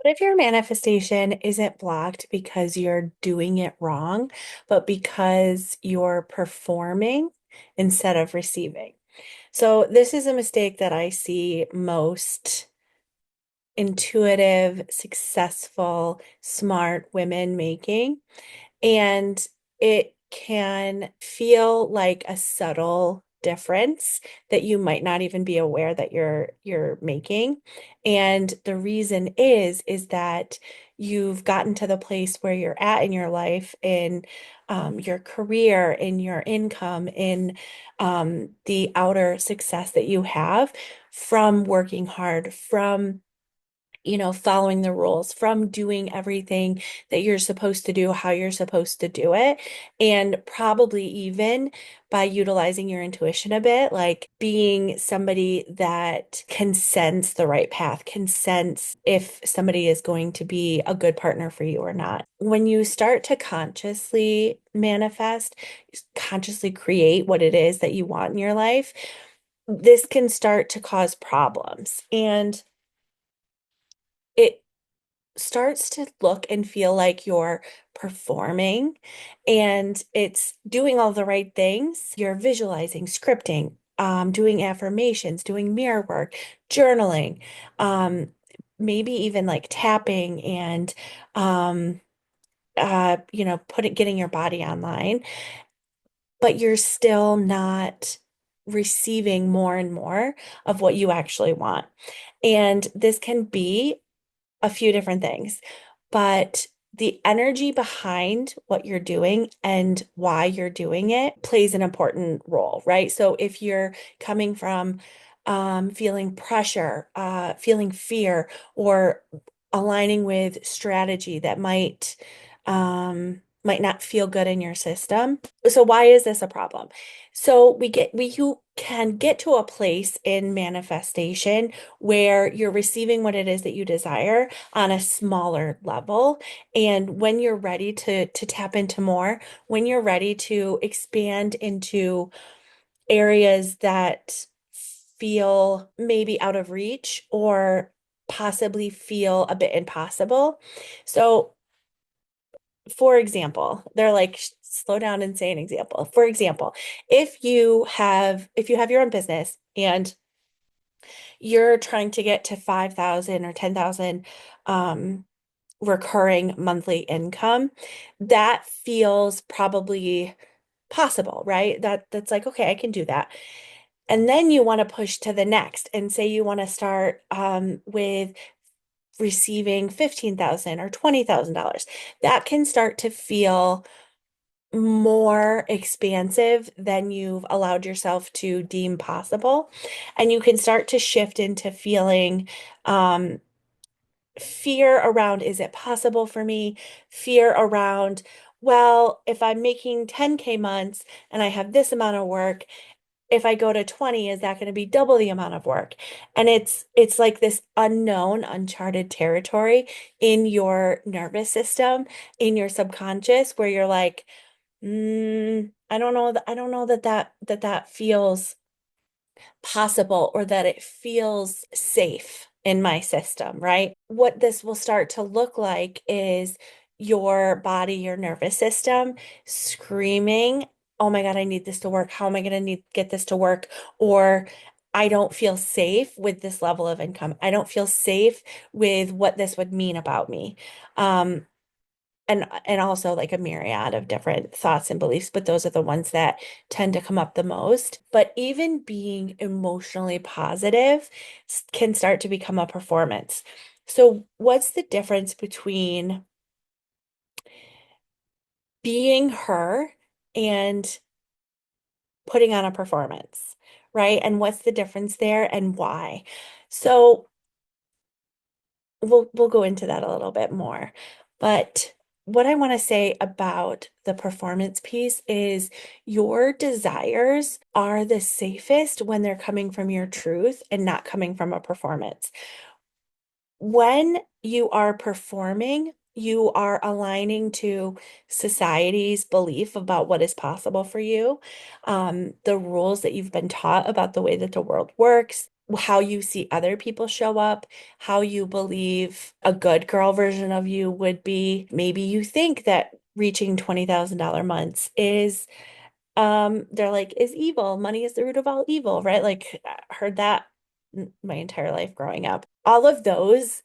What if your manifestation isn't blocked because you're doing it wrong, but because you're performing instead of receiving? So, this is a mistake that I see most intuitive, successful, smart women making. And it can feel like a subtle difference that you might not even be aware that you're making. And the reason is that you've gotten to the place where you're at in your life, in your career, in your income, in the outer success that you have from working hard, from following the rules, from doing everything that you're supposed to do, how you're supposed to do it, and probably even by utilizing your intuition a bit, like being somebody that can sense the right path, can sense if somebody is going to be a good partner for you or not. When you start to consciously manifest, consciously create what it is that you want in your life, this can start to cause problems. And it starts to look and feel like you're performing and it's doing all the right things. You're visualizing, scripting, doing affirmations, doing mirror work, journaling, um, maybe even like tapping and um, getting your body online, but you're still not receiving more and more of what you actually want. And this can be a few different things, but the energy behind what you're doing and why you're doing it plays an important role, right? So if you're coming from feeling pressure, feeling fear, or aligning with strategy that might not feel good in your system. So why is this a problem? So you can get to a place in manifestation where you're receiving what it is that you desire on a smaller level. And when you're ready to tap into more, when you're ready to expand into areas that feel maybe out of reach or possibly feel a bit impossible. So, for example, they're like, slow down and say an example. For example, if you have your own business and you're trying to get to 5,000 or 10,000 um, recurring monthly income, that feels probably possible, right? That's like, okay, I can do that. And then you want to push to the next and say you want to start with receiving 15,000 or $20,000. That can start to feel more expansive than you've allowed yourself to deem possible. And you can start to shift into feeling um, fear around, is it possible for me? Fear around, well, if I'm making 10K months and I have this amount of work, if I go to 20, is that going to be double the amount of work? And it's like this unknown, uncharted territory in your nervous system, in your subconscious, where you're like, I don't know that feels possible or that it feels safe in my system, right? What this will start to look like is your body, your nervous system screaming, "Oh my God, I need this to work. How am I going to need get this to work?" Or I don't feel safe with this level of income. I don't feel safe with what this would mean about me. Um, and also like a myriad of different thoughts and beliefs, but those are the ones that tend to come up the most. But even being emotionally positive can start to become a performance. So what's the difference between being her and putting on a performance, right? And what's the difference there and why? So we'll go into that a little bit more. But what I want to say about the performance piece is your desires are the safest when they're coming from your truth and not coming from a performance. When you are performing, you are aligning to society's belief about what is possible for you, the rules that you've been taught about the way that the world works, how you see other people show up, how you believe a good girl version of you would be. Maybe you think that reaching $20,000 months is they're like is evil. Money is the root of all evil, right? Like I heard that my entire life growing up. All of those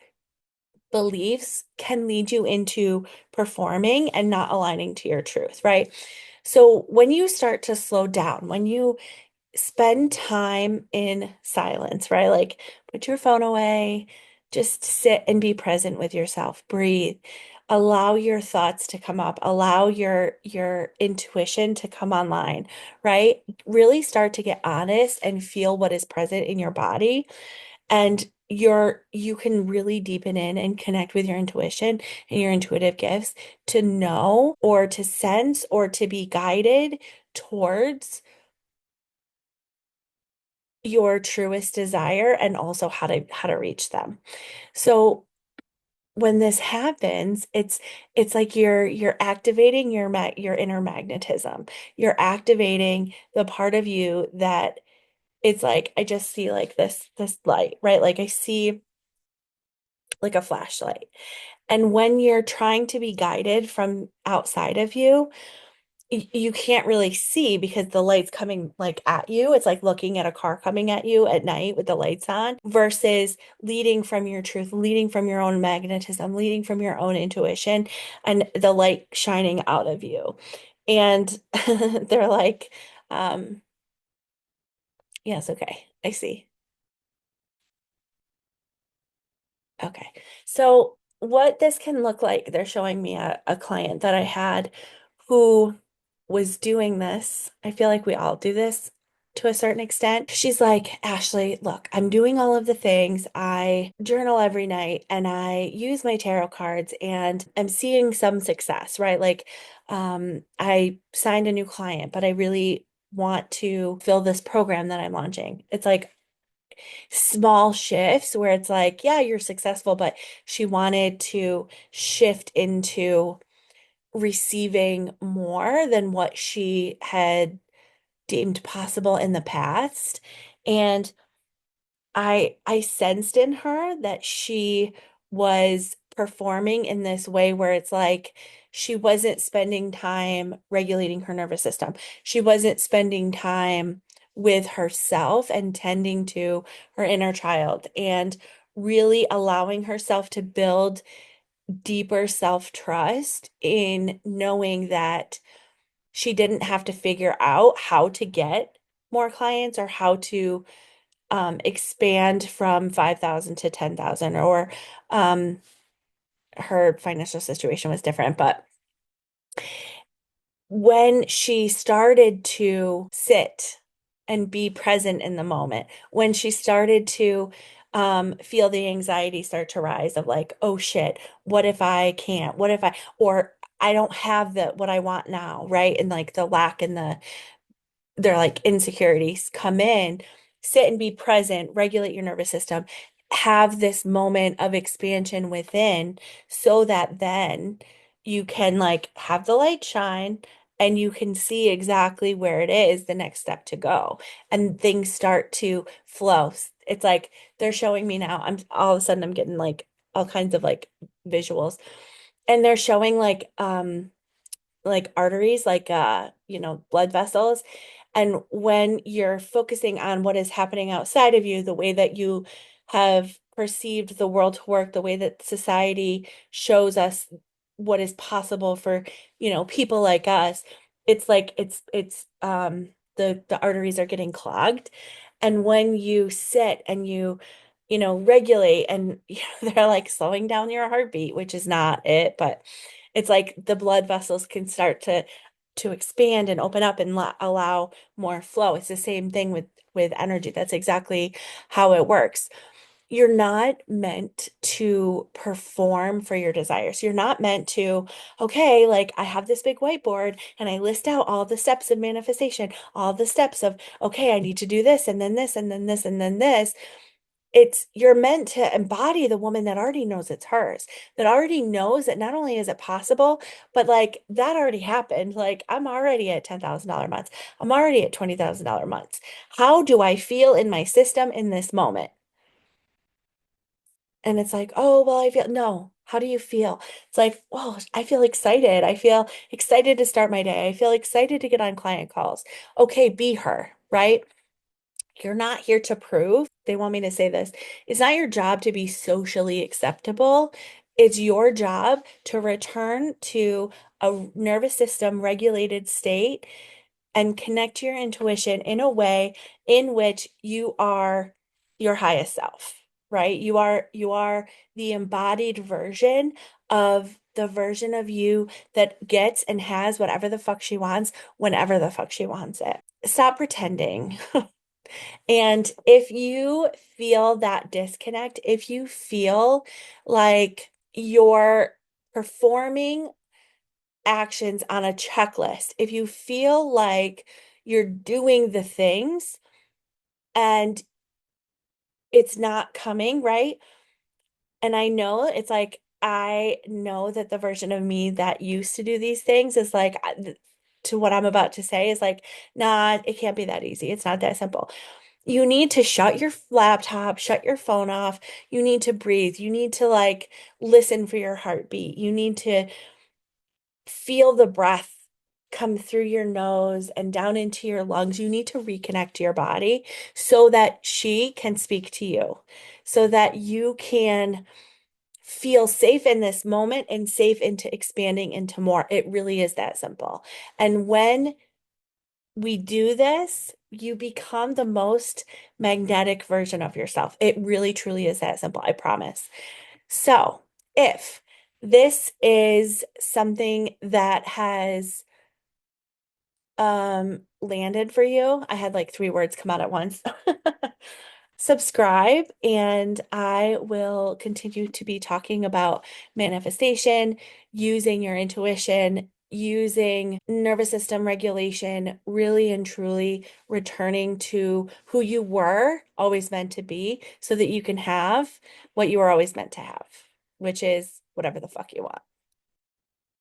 beliefs can lead you into performing and not aligning to your truth, right? So when you start to slow down, when you spend time in silence, right? Like put your phone away, just sit and be present with yourself, breathe, allow your thoughts to come up, allow your intuition to come online, right? Really start to get honest and feel what is present in your body, and you can really deepen in and connect with your intuition and your intuitive gifts to know or to sense or to be guided towards your truest desire and also how to reach them. So when this happens, it's like you're activating your inner magnetism. You're activating the part of you that it's like I just see like this light, right? Like I see like a flashlight. And when you're trying to be guided from outside of you, you can't really see because the light's coming like at you. It's like looking at a car coming at you at night with the lights on versus leading from your truth, leading from your own magnetism, leading from your own intuition and the light shining out of you. And they're like, um, yes, okay, I see. Okay. So what this can look like, they're showing me a client that I had who was doing this. I feel like we all do this to a certain extent. She's like, Ashley, look, I'm doing all of the things. I journal every night and I use my tarot cards and I'm seeing some success, right? Like, I signed a new client, but I really want to fill this program that I'm launching. It's like small shifts where it's like, yeah, you're successful, but she wanted to shift into receiving more than what she had deemed possible in the past. And I sensed in her that she was performing in this way where it's like she wasn't spending time regulating her nervous system. She wasn't spending time with herself and tending to her inner child and really allowing herself to build deeper self-trust in knowing that she didn't have to figure out how to get more clients or how to expand from 5,000 to 10,000 or um, her financial situation was different. But when she started to sit and be present in the moment, when she started to feel the anxiety start to rise of like, oh shit, what if I can't? What if or I don't have the what I want now, right? And like the lack and their like insecurities come in, sit and be present, regulate your nervous system, have this moment of expansion within so that then you can like have the light shine and you can see exactly where it is the next step to go and things start to flow. It's like they're showing me now. I'm all of a sudden I'm getting like all kinds of like visuals and they're showing like arteries, like blood vessels. And when you're focusing on what is happening outside of you, the way that you have perceived the world to work, the way that society shows us what is possible for, people like us, it's like the arteries are getting clogged. And when you sit and you regulate and they're like slowing down your heartbeat, which is not it, but it's like the blood vessels can start to expand and open up and allow more flow. It's the same thing with energy. That's exactly how it works. You're not meant to perform for your desires. You're not meant to, okay, like I have this big whiteboard and I list out all the steps of manifestation, all the steps of, okay, I need to do this and then this and then this and then this. it's you're meant to embody the woman that already knows it's hers, that already knows that not only is it possible, but like that already happened. Like I'm already at $10,000 months. I'm already at $20,000 months. How do I feel in my system in this moment? And it's like, oh, well, I feel no. How do you feel? It's like, oh, I feel excited. I feel excited to start my day. I feel excited to get on client calls. Okay, be her, right? You're not here to prove. They want me to say this. It's not your job to be socially acceptable. It's your job to return to a nervous system regulated state and connect to your intuition in a way in which you are your highest self, right? You are the embodied version of the version of you that gets and has whatever the fuck she wants whenever the fuck she wants it. Stop pretending. And if you feel that disconnect, if you feel like you're performing actions on a checklist, if you feel like you're doing the things and it's not coming, right? And I know it's like, I know that the version of me that used to do these things is like, to what I'm about to say is like, nah, it can't be that easy. It's not that simple. You need to shut your laptop, shut your phone off. You need to breathe. You need to like listen for your heartbeat. You need to feel the breath come through your nose and down into your lungs. You need to reconnect to your body so that she can speak to you, so that you can feel safe in this moment and safe into expanding into more. It really is that simple. And when we do this, you become the most magnetic version of yourself. It really, truly is that simple. I promise. So, if this is something that has landed for you, I had like three words come out at once. Subscribe, and I will continue to be talking about manifestation, using your intuition, using nervous system regulation, really and truly returning to who you were always meant to be so that you can have what you were always meant to have, which is whatever the fuck you want.